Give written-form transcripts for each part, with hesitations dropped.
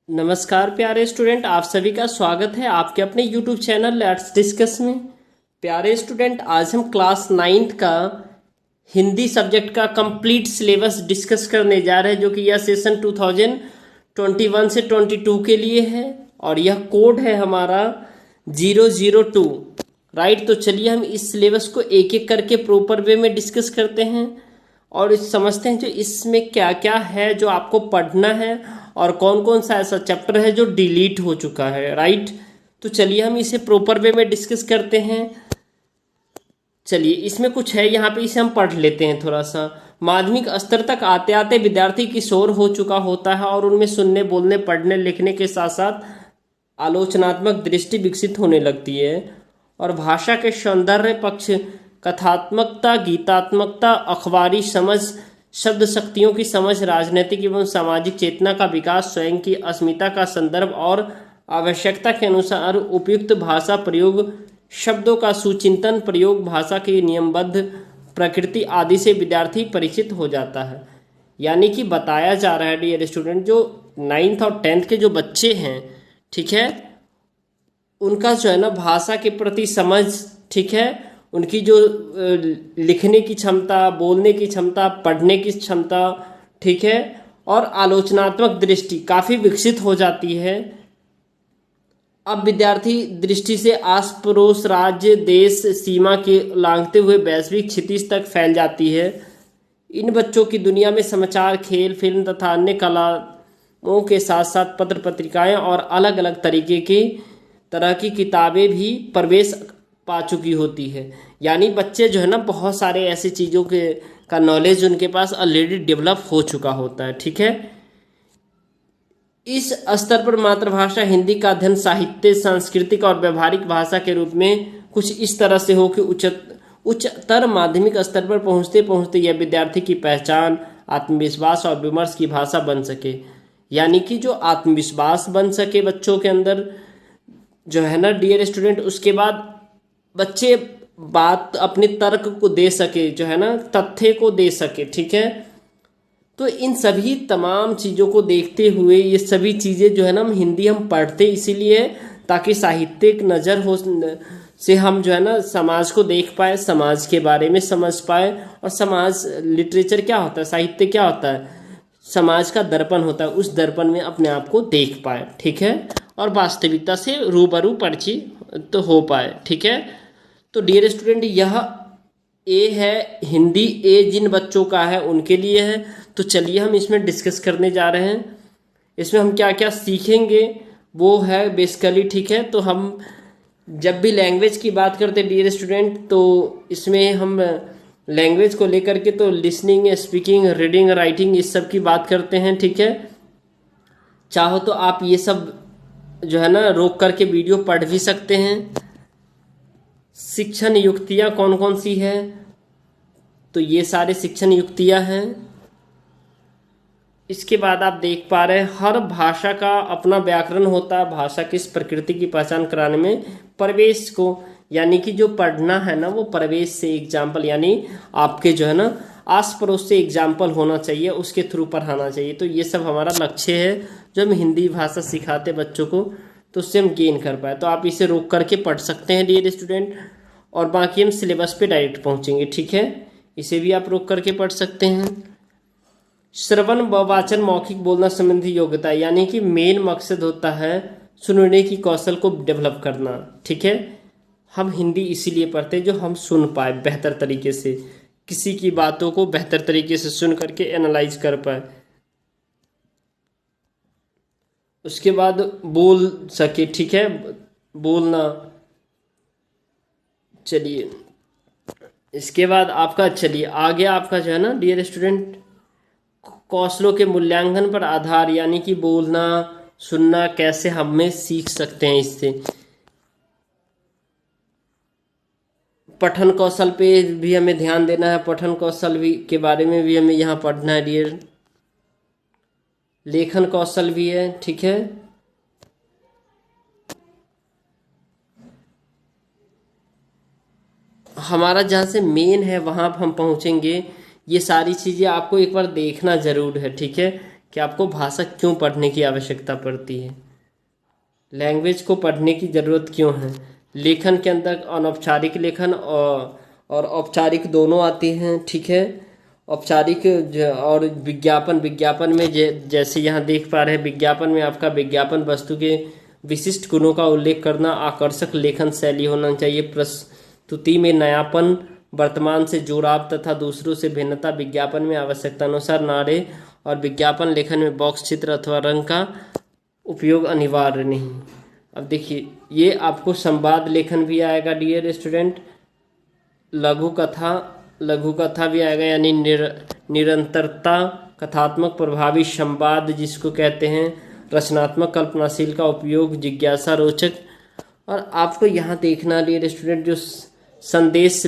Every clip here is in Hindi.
नमस्कार प्यारे स्टूडेंट, आप सभी का स्वागत है आपके अपने YouTube चैनल लेट्स डिस्कस में। प्यारे स्टूडेंट, आज हम क्लास 9th का हिंदी सब्जेक्ट का कंप्लीट सिलेबस डिस्कस करने जा रहे हैं, जो कि यह सेशन 2021 से 22 के लिए है और यह कोड है हमारा 002। राइट, तो चलिए हम इस सिलेबस को एक एक करके प्रॉपर वे में डिस्कस करते हैं और समझते हैं जो इसमें क्या क्या है जो आपको पढ़ना है और कौन कौन सा ऐसा चैप्टर है जो डिलीट हो चुका है। राइट, तो चलिए हम इसे प्रॉपर वे में डिस्कस करते हैं। चलिए, इसमें कुछ है यहाँ पे, इसे हम पढ़ लेते हैं थोड़ा सा। माध्यमिक स्तर तक आते आते विद्यार्थी किशोर हो चुका होता है और उनमें सुनने, बोलने, पढ़ने, लिखने के साथ साथ आलोचनात्मक दृष्टि विकसित होने लगती है और भाषा के सौंदर्य पक्ष, कथात्मकता, गीतात्मकता, अखबारी समझ, शब्द शक्तियों की समझ, राजनीतिक एवं सामाजिक चेतना का विकास, स्वयं की अस्मिता का संदर्भ और आवश्यकता के अनुसार उपयुक्त भाषा प्रयोग, शब्दों का सुचिंतन प्रयोग, भाषा की नियमबद्ध प्रकृति आदि से विद्यार्थी परिचित हो जाता है। यानी कि बताया जा रहा है डियर स्टूडेंट, जो 9th और 10th के जो बच्चे हैं, ठीक है, उनका जो है ना भाषा के प्रति समझ, ठीक है, उनकी जो लिखने की क्षमता, बोलने की क्षमता, पढ़ने की क्षमता, ठीक है, और आलोचनात्मक दृष्टि काफ़ी विकसित हो जाती है। अब विद्यार्थी दृष्टि से आस पड़ोस, राज्य, देश, सीमा के लांघते हुए वैश्विक क्षितिज तक फैल जाती है। इन बच्चों की दुनिया में समाचार, खेल, फिल्म तथा अन्य कलाओं के साथ साथ पत्र पत्रिकाएं और अलग अलग तरह की किताबें भी प्रवेश पा चुकी होती है। यानी बच्चे जो है ना बहुत सारे ऐसी चीज़ों के का नॉलेज उनके पास ऑलरेडी डेवलप हो चुका होता है। ठीक है, इस स्तर पर मातृभाषा हिंदी का अध्ययन साहित्य, सांस्कृतिक और व्यवहारिक भाषा के रूप में कुछ इस तरह से हो कि उच्चतर माध्यमिक स्तर पर पहुंचते पहुंचते यह विद्यार्थी की पहचान, आत्मविश्वास और विमर्श की भाषा बन सके। यानी कि जो आत्मविश्वास बन सके बच्चों के अंदर जो है ना डियर स्टूडेंट, उसके बाद बच्चे बात अपने तर्क को दे सके, जो है ना तथ्य को दे सके। ठीक है, तो इन सभी तमाम चीज़ों को देखते हुए ये सभी चीज़ें जो है ना हम हिंदी हम पढ़ते इसीलिए ताकि साहित्यिक नज़र हो से हम जो है ना समाज को देख पाए, समाज के बारे में समझ पाए। और समाज लिटरेचर क्या होता है, साहित्य क्या होता है, समाज का दर्पण होता है, उस दर्पण में अपने आप को देख पाए। ठीक है, और वास्तविकता से रूबरू परिचित तो हो पाए। ठीक है, तो डियर स्टूडेंट यह ए है, हिंदी ए जिन बच्चों का है उनके लिए है। तो चलिए हम इसमें डिस्कस करने जा रहे हैं। इसमें हम क्या क्या सीखेंगे वो है बेसिकली, ठीक है, तो हम जब भी लैंग्वेज की बात करते हैं डियर स्टूडेंट, तो इसमें हम लैंग्वेज को लेकर के तो लिसनिंग, स्पीकिंग, रीडिंग, राइटिंग इस सब की बात करते हैं। ठीक है, चाहो तो आप ये सब जो है ना रोक करके वीडियो पढ़ भी सकते हैं। शिक्षण युक्तियाँ कौन कौन सी है, तो ये सारे शिक्षण युक्तियाँ हैं। इसके बाद आप देख पा रहे हैं हर भाषा का अपना व्याकरण होता है। भाषा की इस प्रकृति की पहचान कराने में प्रवेश को, यानी कि जो पढ़ना है ना वो प्रवेश से एग्जाम्पल, यानी आपके जो है ना आस पड़ोस से एग्जाम्पल होना चाहिए, उसके थ्रू पढ़ाना चाहिए। तो ये सब हमारा लक्ष्य है जो हम हिंदी भाषा सिखाते बच्चों को, तो उससे हम गेन कर पाए। तो आप इसे रोक करके पढ़ सकते हैं डियर स्टूडेंट, और बाकी हम सिलेबस पे डायरेक्ट पहुंचेंगे। ठीक है, इसे भी आप रोक करके पढ़ सकते हैं। श्रवण व वाचन मौखिक बोलना संबंधी योग्यता, यानी कि मेन मकसद होता है सुनने की कौशल को डेवलप करना। ठीक है, हम हिंदी इसीलिए पढ़ते हैं जो हम सुन पाए बेहतर तरीके से, किसी की बातों को बेहतर तरीके से सुन करके एनालाइज कर पाए, उसके बाद बोल सके। ठीक है, बोलना। चलिए, इसके बाद आपका, चलिए आगे आपका जो है ना डियर स्टूडेंट कौशलों के मूल्यांकन पर आधार, यानी कि बोलना, सुनना कैसे हमें सीख सकते हैं इससे। पठन कौशल पे भी हमें ध्यान देना है, पठन कौशल भी के बारे में भी हमें यहाँ पढ़ना है डियर। लेखन कौशल भी है। ठीक है, हमारा जहाँ से मेन है वहाँ हम पहुँचेंगे। ये सारी चीज़ें आपको एक बार देखना ज़रूर है। ठीक है, कि आपको भाषा क्यों पढ़ने की आवश्यकता पड़ती है, लैंग्वेज को पढ़ने की ज़रूरत क्यों है। लेखन के अंदर अनौपचारिक लेखन और औपचारिक दोनों आती हैं, ठीक है। औपचारिक और विज्ञापन, विज्ञापन में जैसे यहाँ देख पा रहे हैं, विज्ञापन में आपका विज्ञापन वस्तु के विशिष्ट गुणों का उल्लेख करना, आकर्षक लेखन शैली होना चाहिए, प्रस्तुति में नयापन, वर्तमान से जुड़ाव तथा दूसरों से भिन्नता, विज्ञापन में आवश्यकता अनुसार नारे और विज्ञापन लेखन में बॉक्स चित्र अथवा रंग का उपयोग अनिवार्य नहीं। अब देखिए, ये आपको संवाद लेखन भी आएगा डियर स्टूडेंट, लघु कथा भी आएगा, यानी निरंतरता, कथात्मक प्रभावी संवाद जिसको कहते हैं, रचनात्मक कल्पनाशील का उपयोग, जिज्ञासा रोचक। और आपको यहाँ देखना डियर स्टूडेंट, जो संदेश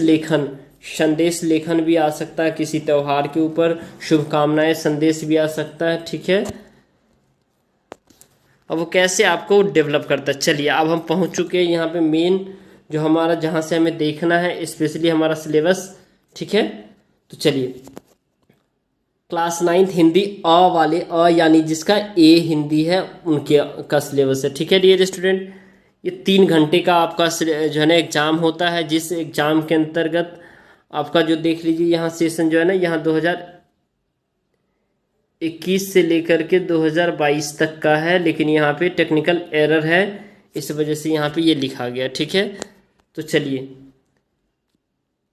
लेखन भी आ सकता है, किसी त्योहार के ऊपर शुभकामनाएं संदेश भी आ सकता है, ठीक है। अब वो कैसे आपको डेवलप करता है, चलिए अब हम पहुंच चुके हैं यहाँ पे मेन जो हमारा, जहाँ से हमें देखना है स्पेशली हमारा सिलेबस, ठीक है। तो चलिए, क्लास 9 हिंदी वाले यानी जिसका ए हिंदी है उनके का सिलेबस है, ठीक है डियर स्टूडेंट। ये 3 घंटे का आपका जो है ना एग्जाम होता है, जिस एग्जाम के अंतर्गत आपका जो देख लीजिए यहाँ सेशन जो है ना, यहाँ 2021 से लेकर के 2022 तक का है, लेकिन यहाँ पे टेक्निकल एरर है, इस वजह से यहाँ पे ये लिखा गया, ठीक है। तो चलिए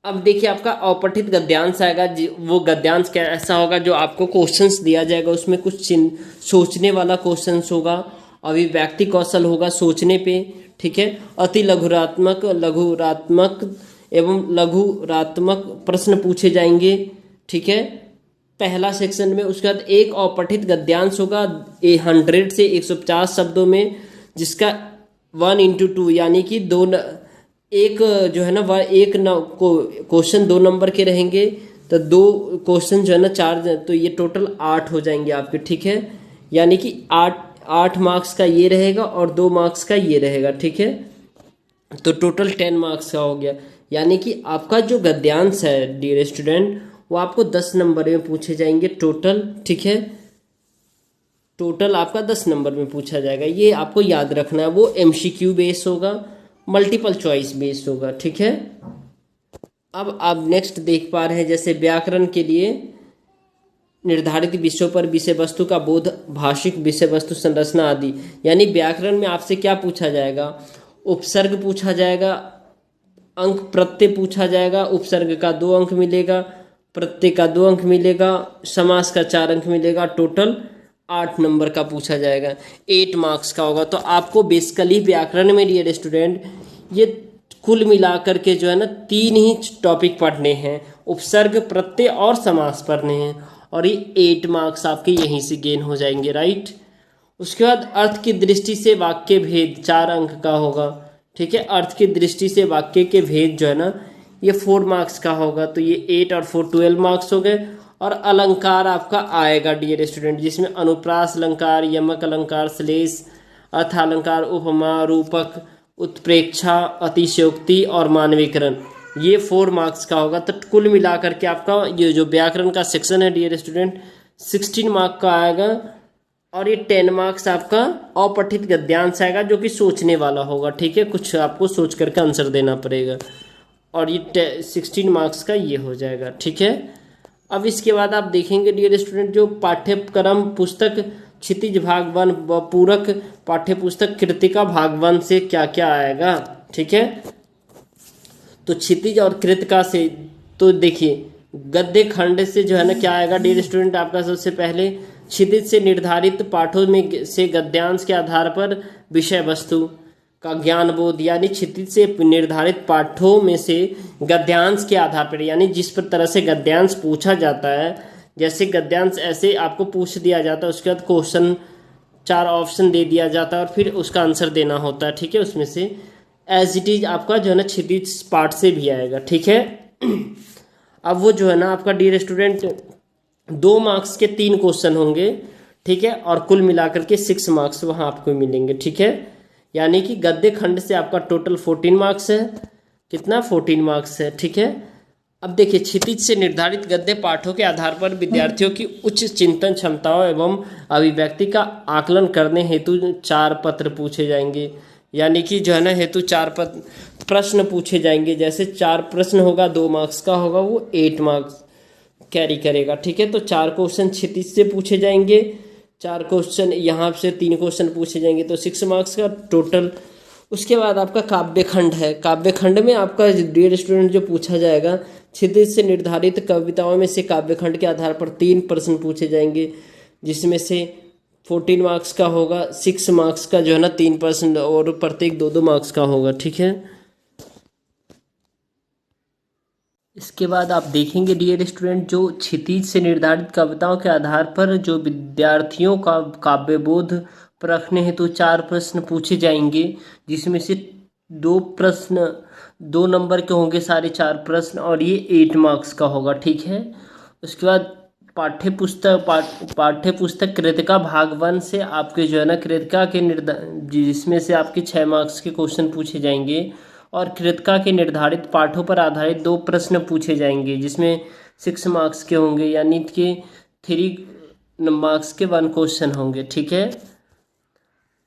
अब देखिए, आपका अपठित गद्यांश आएगा। वो गद्यांश क्या ऐसा होगा, जो आपको क्वेश्चंस दिया जाएगा, उसमें कुछ सोचने वाला क्वेश्चंस होगा, अभिव्यक्ति कौशल होगा सोचने पे, ठीक है। अति लघुरात्मक एवं लघुरात्मक प्रश्न पूछे जाएंगे, ठीक है, पहला सेक्शन में। उसके बाद एक अपठित गद्यांश होगा 100 से 150 शब्दों में, जिसका 1x2 यानी कि एक जो है ना, वह एक क्वेश्चन 2 नंबर के रहेंगे, तो 2 क्वेश्चन जो है ना 4, तो ये टोटल 8 हो जाएंगे आपके, ठीक है। यानी कि 8 मार्क्स का ये रहेगा और 2 मार्क्स का ये रहेगा, ठीक है। तो टोटल 10 मार्क्स का हो गया। यानी कि आपका जो गद्यांश है डियर स्टूडेंट, वो आपको 10 नंबर में पूछे जाएंगे टोटल, ठीक है। टोटल आपका 10 नंबर में पूछा जाएगा, ये आपको याद रखना है। वो MCQ बेस होगा, मल्टीपल चॉइस बेस होगा, ठीक है। अब आप नेक्स्ट देख पा रहे हैं, जैसे व्याकरण के लिए निर्धारित विषयों पर विषय वस्तु का बोध, भाषिक विषय वस्तु संरचना आदि। यानी व्याकरण में आपसे क्या पूछा जाएगा, उपसर्ग पूछा जाएगा, अंक प्रत्यय पूछा जाएगा, उपसर्ग का 2 अंक मिलेगा, प्रत्यय का 2 अंक मिलेगा, समास का 4 अंक मिलेगा, टोटल 8 नंबर का पूछा जाएगा, 8 मार्क्स का होगा। तो आपको बेसिकली व्याकरण में डियर स्टूडेंट ये कुल मिलाकर के जो है ना 3 ही टॉपिक पढ़ने हैं, उपसर्ग, प्रत्यय और समास पढ़ने हैं, और ये 8 मार्क्स आपके यहीं से गेन हो जाएंगे, राइट। उसके बाद अर्थ की दृष्टि से वाक्य भेद 4 अंक का होगा, ठीक है। अर्थ की दृष्टि से वाक्य के भेद जो है ना, ये 4 मार्क्स का होगा, तो ये 8 और 4 12 मार्क्स हो गए। और अलंकार आपका आएगा डियर स्टूडेंट, जिसमें अनुप्रास अलंकार, यमक अलंकार, श्लेष, अर्थालंकार, उपमा, रूपक, उत्प्रेक्षा, अतिशयोक्ति और मानवीकरण, ये 4 मार्क्स का होगा। तो कुल मिलाकर के आपका ये जो व्याकरण का सेक्शन है डियर स्टूडेंट 16 मार्क का आएगा, और ये 10 मार्क्स आपका अपठित गद्यांश आएगा, जो कि सोचने वाला होगा, ठीक है। कुछ आपको सोच करके आंसर देना पड़ेगा, और ये 16 मार्क्स का ये हो जाएगा, ठीक है। अब इसके बाद आप देखेंगे डियर स्टूडेंट, जो पाठ्यक्रम पुस्तक क्षितिज भाग 1 व पूरक पाठ्य पुस्तक कृतिका भाग 1 से क्या क्या आएगा, ठीक है। तो क्षितिज और कृतिका से, तो देखिए गद्य खंड से जो है ना क्या आएगा डियर स्टूडेंट, आपका सबसे पहले क्षितिज से निर्धारित पाठों में से गद्यांश के आधार पर विषय वस्तु का ज्ञान बोध, यानी क्षितिज से निर्धारित पाठों में से गद्यांश के आधार पर, यानी जिस पर तरह से गद्यांश पूछा जाता है, जैसे गद्यांश ऐसे आपको पूछ दिया जाता है, उसके बाद क्वेश्चन 4 ऑप्शन दे दिया जाता है और फिर उसका आंसर देना होता है, ठीक है। उसमें से एज इट इज आपका जो है ना क्षितिज पाठ से भी आएगा, ठीक है। अब वो जो है ना आपका डियर स्टूडेंट 2 मार्क्स के 3 क्वेश्चन होंगे, ठीक है, और कुल मिलाकर के 6 मार्क्स वहाँ आपको मिलेंगे, ठीक है। यानी कि गद्य खंड से आपका टोटल 14 मार्क्स है, कितना 14 मार्क्स है, ठीक है। अब देखिए, क्षितिज से निर्धारित गद्य पाठों के आधार पर विद्यार्थियों की उच्च चिंतन क्षमताओं एवं अभिव्यक्ति का आकलन करने हेतु 4 पत्र पूछे जाएंगे। यानी कि जो है ना, हेतु 4 प्रश्न पूछे जाएंगे। जैसे 4 प्रश्न होगा, 2 मार्क्स का होगा, वो 8 मार्क्स कैरी करेगा। ठीक है, तो 4 क्वेश्चन क्षितिज से पूछे जाएंगे, 4 क्वेश्चन यहाँ से 3 क्वेश्चन पूछे जाएंगे, तो 6 मार्क्स का टोटल। उसके बाद आपका काव्यखंड है। काव्यखंड में आपका डियर स्टूडेंट जो पूछा जाएगा, क्षितिज से निर्धारित कविताओं में से काव्यखंड के आधार पर 3 प्रश्न पूछे जाएंगे, जिसमें से 14 मार्क्स का होगा, 6 मार्क्स का जो है ना 3 प्रश्न, और प्रत्येक 2-2 मार्क्स का होगा। ठीक है, इसके बाद आप देखेंगे डियर स्टूडेंट, जो क्षितिज से निर्धारित कविताओं के आधार पर जो विद्यार्थियों का काव्यबोध परखने हेतु 4 प्रश्न पूछे जाएंगे, जिसमें से 2 प्रश्न 2 नंबर के होंगे, सारे 4 प्रश्न, और ये 8 मार्क्स का होगा। ठीक है, उसके बाद पाठ्य पुस्तक कृतिका भाग 1 से आपके जो है ना कृतिका के जिसमें से आपके 6 मार्क्स के क्वेश्चन पूछे जाएंगे, और कृतिका के निर्धारित पाठों पर आधारित 2 प्रश्न पूछे जाएंगे, जिसमें 6 मार्क्स के होंगे, यानी कि 3 मार्क्स के 1 क्वेश्चन होंगे। ठीक है,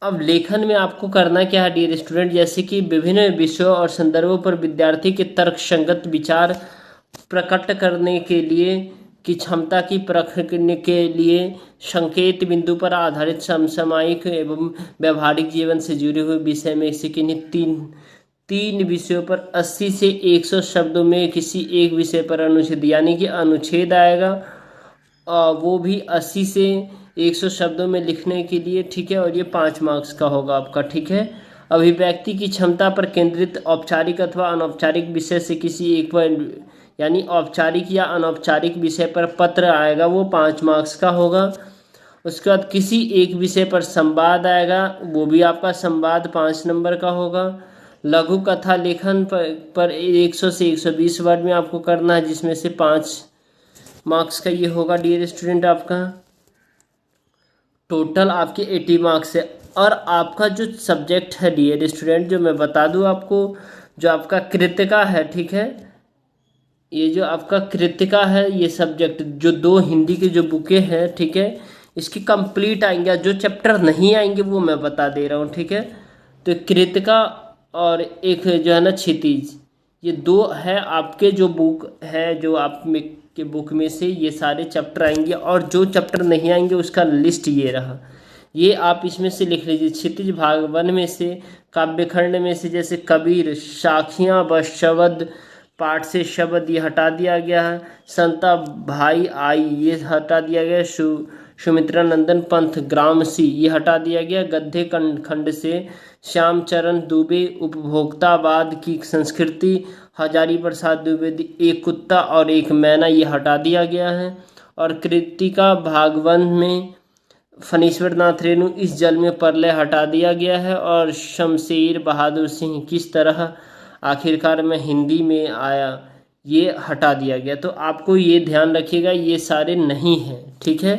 अब लेखन में आपको करना क्या है डियर स्टूडेंट, जैसे कि विभिन्न विषयों और संदर्भों पर विद्यार्थी के तर्कसंगत विचार प्रकट करने के लिए की क्षमता की परखने के लिए संकेत बिंदु पर आधारित समसामयिक एवं व्यवहारिक जीवन से जुड़े हुए विषय में से किन्हीं तीन विषयों पर 80 से 100 शब्दों में किसी एक विषय पर अनुच्छेद, यानी कि अनुच्छेद आएगा, वो भी 80 से 100 शब्दों में लिखने के लिए। ठीक है, और ये 5 मार्क्स का होगा आपका। ठीक है, अभिव्यक्ति की क्षमता पर केंद्रित औपचारिक अथवा अनौपचारिक विषय से किसी एक पर, यानी औपचारिक या अनौपचारिक विषय पर पत्र आएगा, वो 5 मार्क्स का होगा। उसके बाद किसी एक विषय पर संवाद आएगा, वो भी आपका संवाद 5 नंबर का होगा। लघु कथा लेखन पर 100 से 120 वर्ड में आपको करना है, जिसमें से 5 मार्क्स का ये होगा डियर स्टूडेंट आपका। टोटल आपके 80 मार्क्स है। और आपका जो सब्जेक्ट है डियर स्टूडेंट, जो मैं बता दूं आपको, जो आपका कृतिका है, ठीक है, ये जो आपका कृतिका है, ये सब्जेक्ट जो 2 हिंदी की जो बुकें हैं, ठीक है, इसकी कंप्लीट आएंगे। जो चैप्टर नहीं आएंगे वो मैं बता दे रहा हूँ। ठीक है, तो कृतिका और एक जो है ना क्षितिज, ये 2 है आपके जो बुक है, जो आप में के बुक में से ये सारे चैप्टर आएंगे, और जो चैप्टर नहीं आएंगे उसका लिस्ट ये रहा, ये आप इसमें से लिख लीजिए। क्षितिज भाग 1 में से काव्यखंड में से जैसे कबीर, साखियाँ व शब्द, पाठ से शब्द ये हटा दिया गया है। संता भाई आई ये हटा दिया गया। सुमित्रा नंदन पंथ ग्रामसी ये हटा दिया गया। गद्य खंड से श्यामचरण दुबे उपभोक्तावाद की संस्कृति, हजारी प्रसाद द्विवेदी एक कुत्ता और एक मैना ये हटा दिया गया है। और कृतिका भाग 1 में फणीश्वर नाथ रेणु इस जल में प्रलय हटा दिया गया है। और शमशेर बहादुर सिंह किस तरह आखिरकार में हिंदी में आया ये हटा दिया गया। तो आपको ये ध्यान रखिएगा, ये सारे नहीं हैं। ठीक है,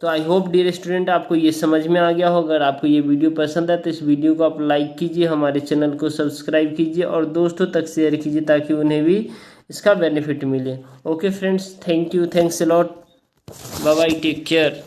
तो आई होप डियर स्टूडेंट आपको ये समझ में आ गया हो। अगर आपको ये वीडियो पसंद है तो इस वीडियो को आप लाइक कीजिए, हमारे चैनल को सब्सक्राइब कीजिए और दोस्तों तक शेयर कीजिए, ताकि उन्हें भी इसका बेनिफिट मिले। Okay friends, thank you, thanks a lot, bye bye, take care.